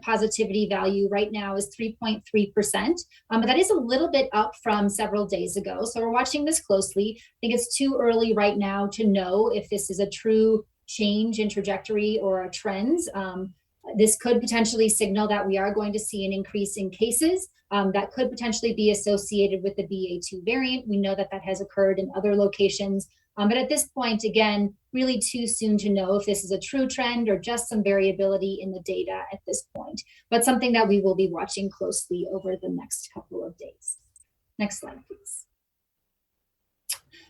positivity value right now is 3.3%. But that is a little bit up from several days ago. So we're watching this closely. I think it's too early right now to know if this is a true change in trajectory or a trend. This could potentially signal that we are going to see an increase in cases that could potentially be associated with the BA.2 variant. We know that that has occurred in other locations. But at this point, again, really too soon to know if this is a true trend or just some variability in the data at this point, but something that we will be watching closely over the next couple of days. Next slide, please.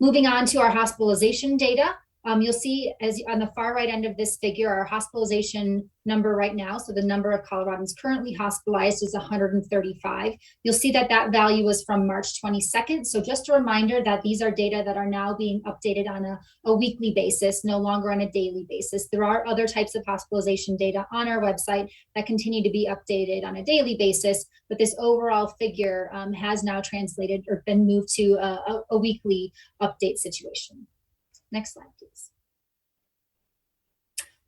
Moving on to our hospitalization data. You'll see as on the far right end of this figure, our hospitalization number right now. So the number of Coloradans currently hospitalized is 135. You'll see that that value was from March 22nd. So just a reminder that these are data that are now being updated on a weekly basis, no longer on a daily basis. There are other types of hospitalization data on our website that continue to be updated on a daily basis, but this overall figure has now translated or been moved to a weekly update situation. Next slide, please.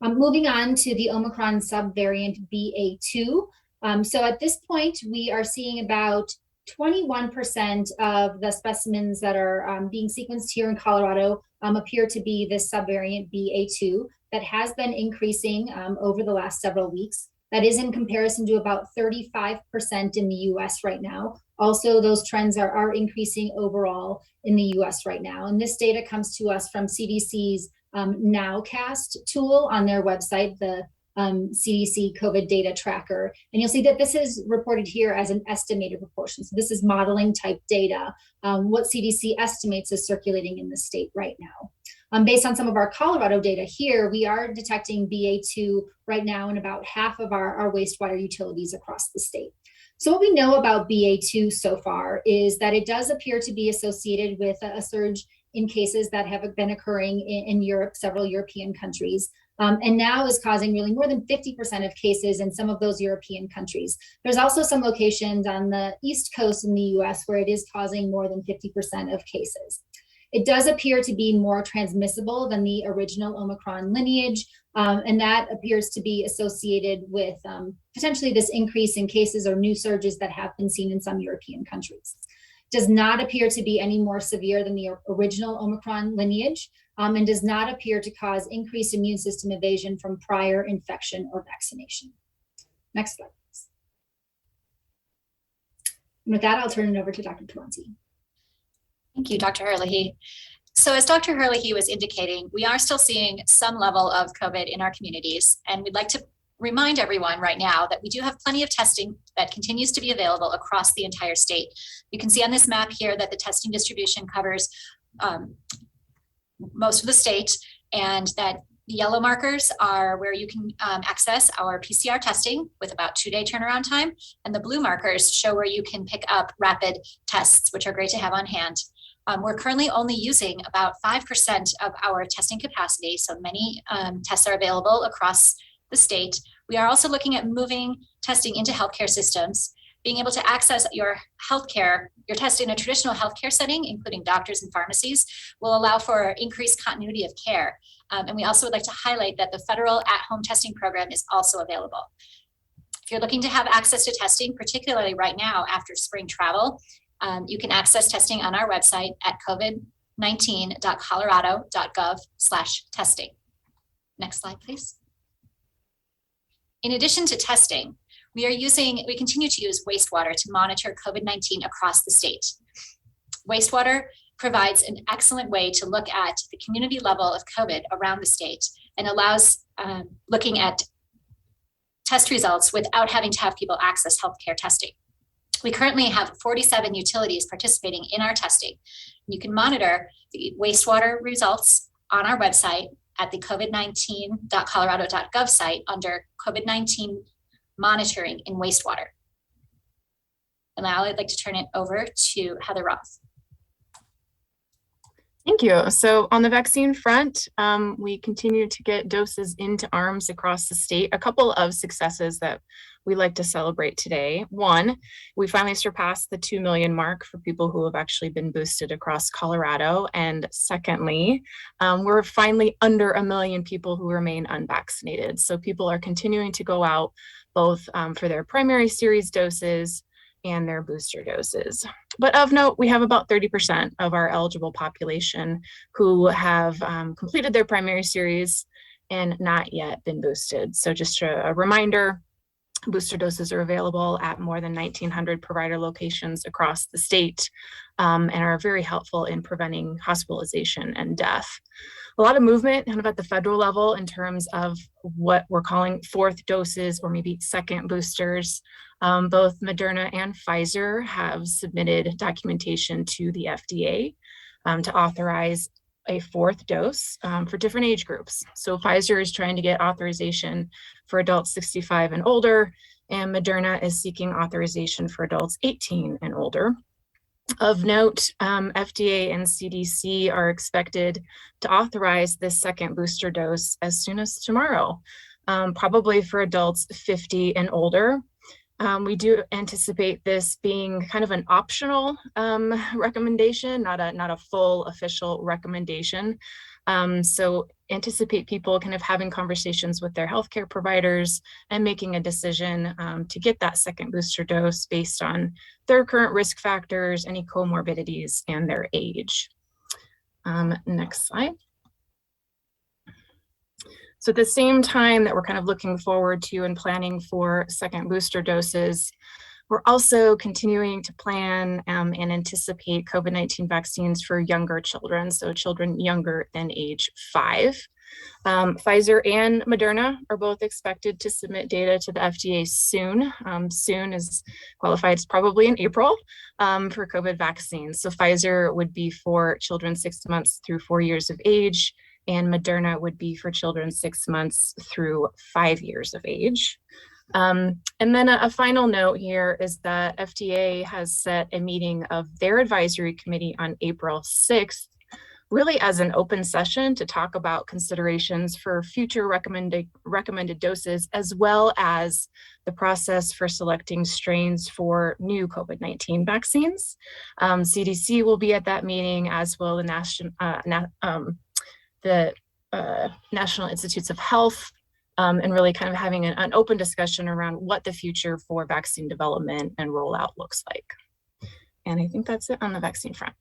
Moving on to the Omicron subvariant BA2. So at this point, we are seeing about 21% of the specimens that are being sequenced here in Colorado appear to be this subvariant BA2 that has been increasing over the last several weeks. That is in comparison to about 35% in the US right now. Also, those trends are increasing overall in the US right now. And this data comes to us from CDC's Nowcast tool on their website, the CDC COVID data tracker. And you'll see that this is reported here as an estimated proportion. So this is modeling type data, what CDC estimates is circulating in the state right now. Based on some of our Colorado data here, we are detecting BA2 right now in about half of our wastewater utilities across the state. So what we know about BA2 so far is that it does appear to be associated with a surge in cases that have been occurring in Europe, several European countries, and now is causing really more than 50% of cases in some of those European countries. There's also some locations on the East Coast in the US where it is causing more than 50% of cases. It does appear to be more transmissible than the original Omicron lineage, and that appears to be associated with potentially this increase in cases or new surges that have been seen in some European countries. Does not appear to be any more severe than the original Omicron lineage, and does not appear to cause increased immune system evasion from prior infection or vaccination. Next slide, please. And with that, I'll turn it over to Dr. Tawansi. Thank you, Dr. Herlihy. So as Dr. Herlihy was indicating, we are still seeing some level of COVID in our communities, and we'd like to remind everyone right now that we do have plenty of testing that continues to be available across the entire state. You can see on this map here that the testing distribution covers most of the state, and that the yellow markers are where you can access our PCR testing with about 2-day turnaround time, and the blue markers show where you can pick up rapid tests, which are great to have on hand. We're currently only using about 5% of our testing capacity, so many tests are available across the state. We are also looking at moving testing into healthcare systems. Being able to access your healthcare, your test in a traditional healthcare setting, including doctors and pharmacies, will allow for increased continuity of care. And we also would like to highlight that the federal at-home testing program is also available. If you're looking to have access to testing, particularly right now after spring travel, you can access testing on our website at covid19.colorado.gov/testing. Next slide, please. In addition to testing, we continue to use wastewater to monitor COVID-19 across the state. Wastewater provides an excellent way to look at the community level of COVID around the state and allows looking at test results without having to have people access healthcare testing. We currently have 47 utilities participating in our testing. You can monitor the wastewater results on our website at the covid19.colorado.gov site under COVID-19 monitoring in wastewater. And now I'd like to turn it over to Heather Roth. Thank you. So on the vaccine front, we continue to get doses into arms across the state. A couple of successes that we like to celebrate today. One, we finally surpassed the 2 million mark for people who have actually been boosted across Colorado. And secondly, we're finally under 1 million people who remain unvaccinated. So people are continuing to go out, both for their primary series doses and their booster doses. But of note, we have about 30% of our eligible population who have completed their primary series and not yet been boosted. So just a reminder, booster doses are available at more than 1,900 provider locations across the state and are very helpful in preventing hospitalization and death. A lot of movement kind of at the federal level in terms of what we're calling fourth doses or maybe second boosters. Both Moderna and Pfizer have submitted documentation to the FDA to authorize a fourth dose for different age groups. So Pfizer is trying to get authorization for adults 65 and older, and Moderna is seeking authorization for adults 18 and older. Of note, FDA and CDC are expected to authorize this second booster dose as soon as tomorrow, probably for adults 50 and older. We do anticipate this being kind of an optional recommendation, not a full official recommendation. So anticipate people kind of having conversations with their healthcare providers and making a decision to get that second booster dose based on their current risk factors, any comorbidities, and their age. Next slide. So at the same time that we're kind of looking forward to and planning for second booster doses, we're also continuing to plan and anticipate COVID-19 vaccines for younger children, so children younger than age 5. Pfizer and Moderna are both expected to submit data to the FDA soon. Soon is qualified as probably in April for COVID vaccines. So Pfizer would be for children 6 months through 4 years of age, and Moderna would be for children 6 months through 5 years of age. And then a final note here is that FDA has set a meeting of their advisory committee on April 6th, really as an open session to talk about considerations for future recommended doses, as well as the process for selecting strains for new COVID-19 vaccines. CDC will be at that meeting, as will the National Institutes of Health, and really kind of having an open discussion around what the future for vaccine development and rollout looks like. And I think that's it on the vaccine front.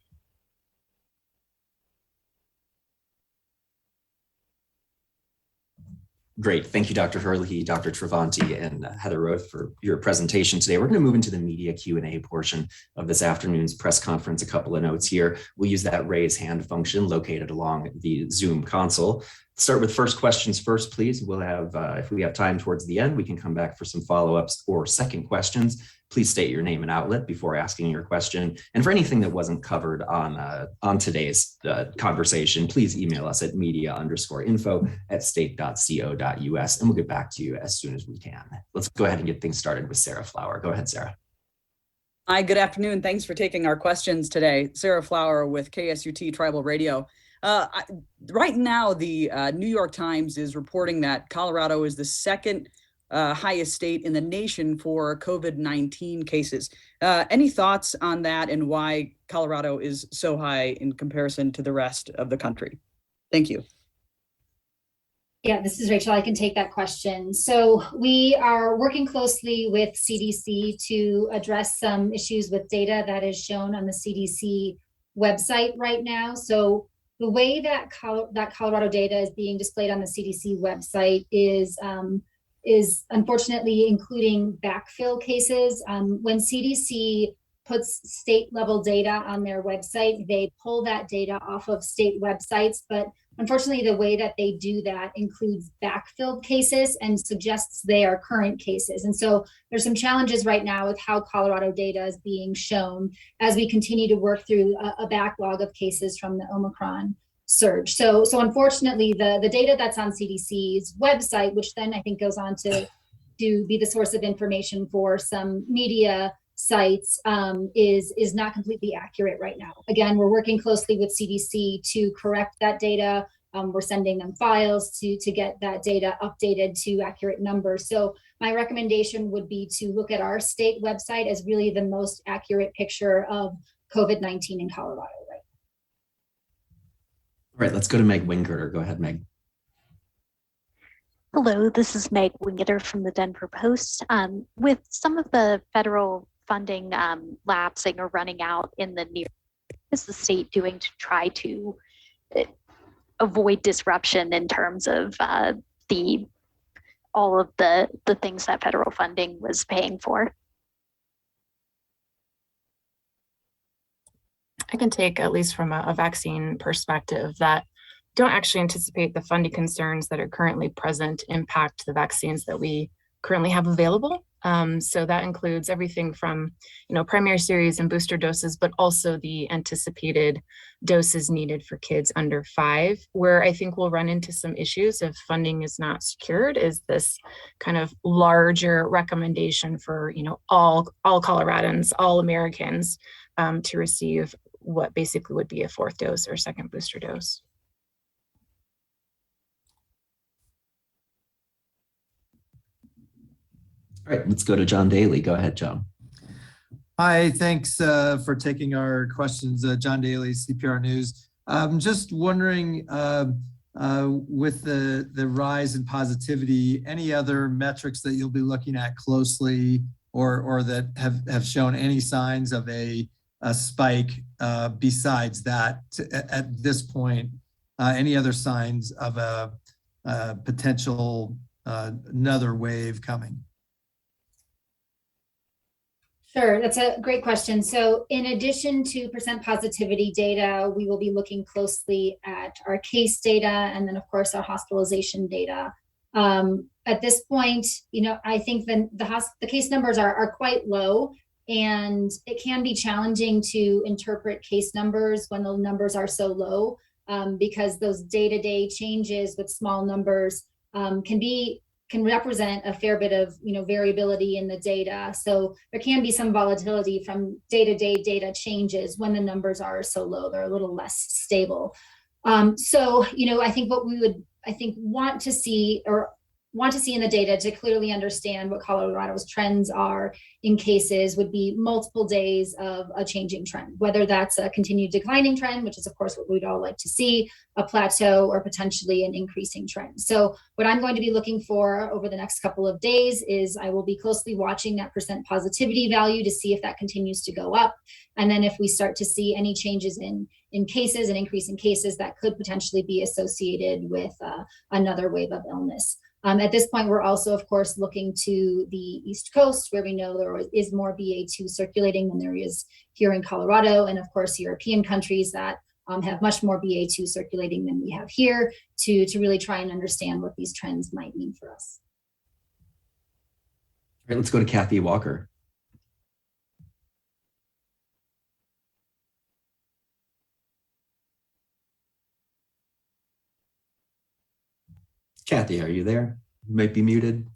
Great. Thank you, Dr. Hurley, Dr. Travanti, and Heather Roth for your presentation today. We're going to move into the media Q&A portion of this afternoon's press conference. A couple of notes here. We'll use that raise hand function located along the Zoom console. Start with first questions first, please. We'll have, if we have time towards the end, we can come back for some follow-ups or second questions. Please state your name and outlet before asking your question. And for anything that wasn't covered on today's conversation, please email us at media_info@state.co.us, and we'll get back to you as soon as we can. Let's go ahead and get things started with Sarah Flower. Go ahead, Sarah. Hi, good afternoon. Thanks for taking our questions today. Sarah Flower with KSUT Tribal Radio. Right now, the New York Times is reporting that Colorado is the second highest state in the nation for COVID-19 cases. Any thoughts on that and why Colorado is so high in comparison to the rest of the country? Thank you. Yeah, this is Rachel. I can take that question. So we are working closely with CDC to address some issues with data that is shown on the CDC website right now. So the way that Colorado data is being displayed on the CDC website is unfortunately including backfill cases. When CDC puts state level data on their website, they pull that data off of state websites, but unfortunately the way that they do that includes backfilled cases and suggests they are current cases. And so there's some challenges right now with how Colorado data is being shown as we continue to work through a backlog of cases from the Omicron surge. So unfortunately, the data that's on CDC's website, which then I think goes on to be the source of information for some media sites, is not completely accurate right now. Again, we're working closely with CDC to correct that data. We're sending them files to get that data updated to accurate numbers. So my recommendation would be to look at our state website as really the most accurate picture of COVID-19 in Colorado. All right, let's go to Meg Wingert. Go ahead, Meg. Hello, this is Meg Wingeter from the Denver Post. With some of the federal funding lapsing or running out in the near, what is the state doing to try to avoid disruption in terms of all of the things that federal funding was paying for? I can take, at least from a vaccine perspective, that don't actually anticipate the funding concerns that are currently present impact the vaccines that we currently have available. So that includes everything from, primary series and booster doses, but also the anticipated doses needed for kids under 5. Where I think we'll run into some issues if funding is not secured is this kind of larger recommendation for, all Coloradans, all Americans to receive what basically would be a 4th dose or second booster dose. All right, let's go to John Daly. Go ahead, John. Hi, thanks for taking our questions. John Daly, CPR News. I'm just wondering, with the rise in positivity, any other metrics that you'll be looking at closely or that have shown any signs of a spike besides that at this point? Any other signs of a potential another wave coming? Sure, that's a great question. So in addition to percent positivity data, we will be looking closely at our case data and then of course our hospitalization data. At this point, I think the case numbers are quite low, and it can be challenging to interpret case numbers when the numbers are so low, because those day-to-day changes with small numbers can represent a fair bit of variability in the data. So there can be some volatility from day-to-day data changes when the numbers are so low. They're a little less stable. So I think what we would want to see in the data to clearly understand what Colorado's trends are in cases would be multiple days of a changing trend, whether that's a continued declining trend, which is of course what we'd all like to see, a plateau, or potentially an increasing trend. So what I'm going to be looking for over the next couple of days is I will be closely watching that percent positivity value to see if that continues to go up. And then if we start to see any changes in cases, an increase in cases, that could potentially be associated with another wave of illness. At this point, we're also, of course, looking to the East Coast, where we know there is more BA.2 circulating than there is here in Colorado, and of course, European countries that have much more BA.2 circulating than we have here, to really try and understand what these trends might mean for us. All right, let's go to Kathy Walker. Kathy, are you there? You might be muted.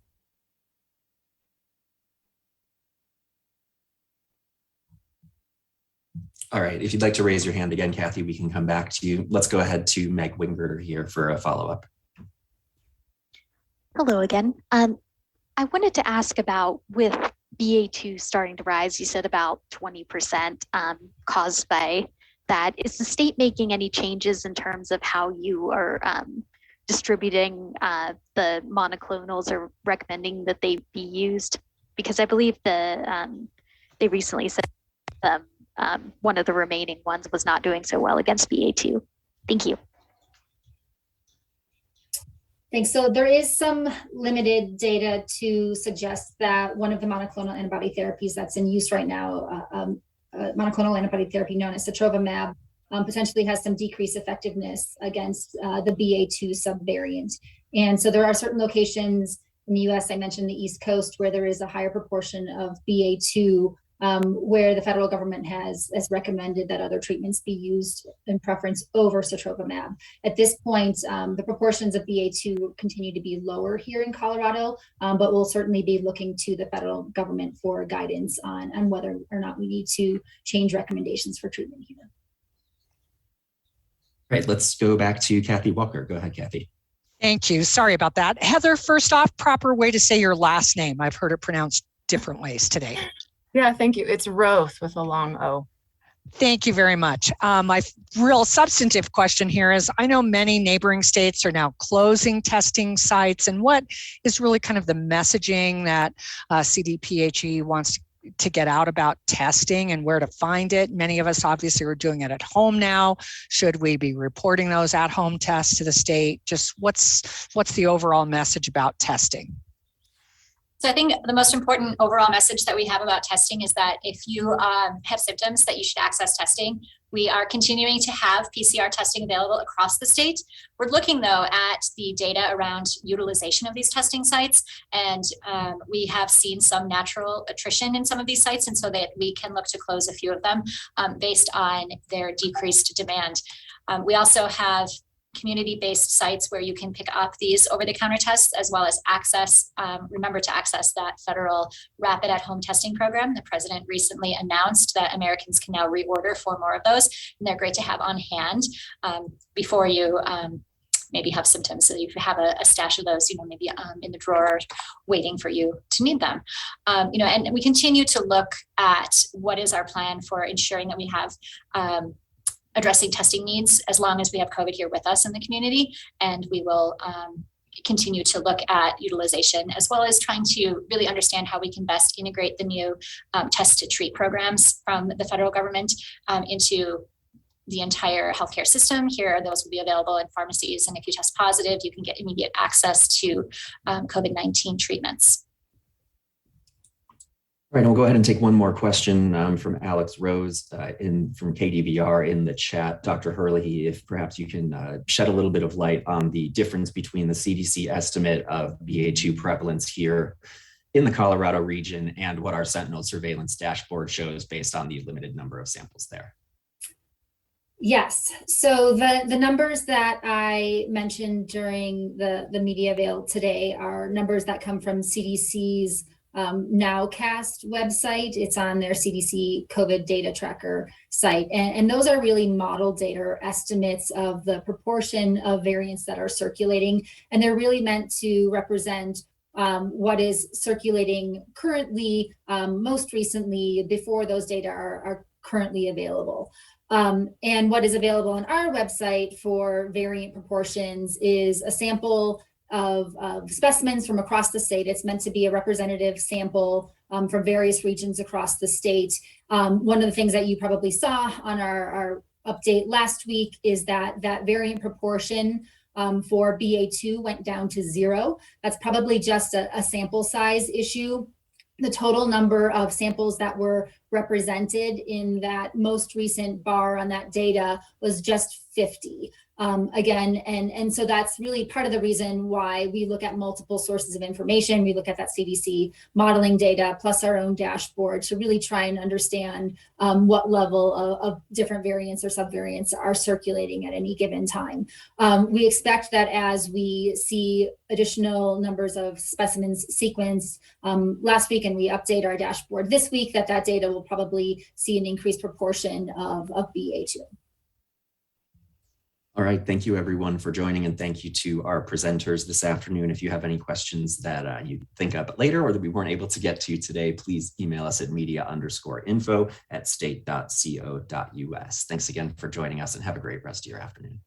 All right, if you'd like to raise your hand again, Kathy, we can come back to you. Let's go ahead to Meg Wingerter here for a follow-up. Hello again. I wanted to ask about, with BA2 starting to rise, you said about 20% caused by that. Is the state making any changes in terms of how you are distributing the monoclonals or recommending that they be used? Because I believe they recently said one of the remaining ones was not doing so well against BA2. Thank you. Thanks. So there is some limited data to suggest that one of the monoclonal antibody therapies that's in use right now, monoclonal antibody therapy known as sotrovimab, potentially has some decreased effectiveness against the BA.2 subvariant. And so there are certain locations in the US, I mentioned the East Coast, where there is a higher proportion of BA.2, where the federal government has recommended that other treatments be used in preference over sotrovimab. At this point, the proportions of BA.2 continue to be lower here in Colorado, but we'll certainly be looking to the federal government for guidance on whether or not we need to change recommendations for treatment here. All right, let's go back to Kathy Walker. Go ahead, Kathy. Thank you. Sorry about that. Heather, first off, proper way to say your last name. I've heard it pronounced different ways today. Yeah, thank you. It's Roth with a long O. Thank you very much. My real substantive question here is, I know many neighboring states are now closing testing sites, and what is really kind of the messaging that CDPHE wants to get out about testing and where to find it? Many of us obviously are doing it at home now. Should we be reporting those at-home tests to the state? Just what's the overall message about testing? So I think the most important overall message that we have about testing is that if you have symptoms, that you should access testing. We are continuing to have PCR testing available across the state. We're looking, though, at the data around utilization of these testing sites, and we have seen some natural attrition in some of these sites, and so that we can look to close a few of them based on their decreased demand. We also have community-based sites where you can pick up these over-the-counter tests, as well as access, remember to access that federal rapid at-home testing program. The president recently announced that Americans can now reorder 4 more of those, and they're great to have on hand before you maybe have symptoms. So you have a stash of those, maybe in the drawer waiting for you to need them. And we continue to look at what is our plan for ensuring that we have addressing testing needs as long as we have COVID here with us in the community. And we will continue to look at utilization, as well as trying to really understand how we can best integrate the new test to treat programs from the federal government into the entire healthcare system. Here, those will be available in pharmacies. And if you test positive, you can get immediate access to COVID-19 treatments. All right, we'll go ahead and take one more question from Alex Rose from KDVR in the chat. Dr. Herlihy, if perhaps you can shed a little bit of light on the difference between the CDC estimate of BA.2 prevalence here in the Colorado region and what our Sentinel surveillance dashboard shows based on the limited number of samples there. Yes, so the numbers that I mentioned during the media avail today are numbers that come from CDC's Nowcast website. It's on their CDC COVID data tracker site. And those are really model data or estimates of the proportion of variants that are circulating. And they're really meant to represent what is circulating currently, most recently, before those data are currently available. And what is available on our website for variant proportions is a sample of specimens from across the state. It's meant to be a representative sample from various regions across the state. One of the things that you probably saw on our update last week is that variant proportion for BA.2 went down to 0. That's probably just a sample size issue. The total number of samples that were represented in that most recent bar on that data was just 50. Again, and so that's really part of the reason why we look at multiple sources of information. We look at that CDC modeling data plus our own dashboard to really try and understand what level of different variants or subvariants are circulating at any given time. We expect that as we see additional numbers of specimens sequenced last week and we update our dashboard this week, that data will probably see an increased proportion of BA.2. All right, thank you everyone for joining, and thank you to our presenters this afternoon. If you have any questions that you think of later or that we weren't able to get to today, please email us at media_info@state.co.us. Thanks again for joining us, and have a great rest of your afternoon.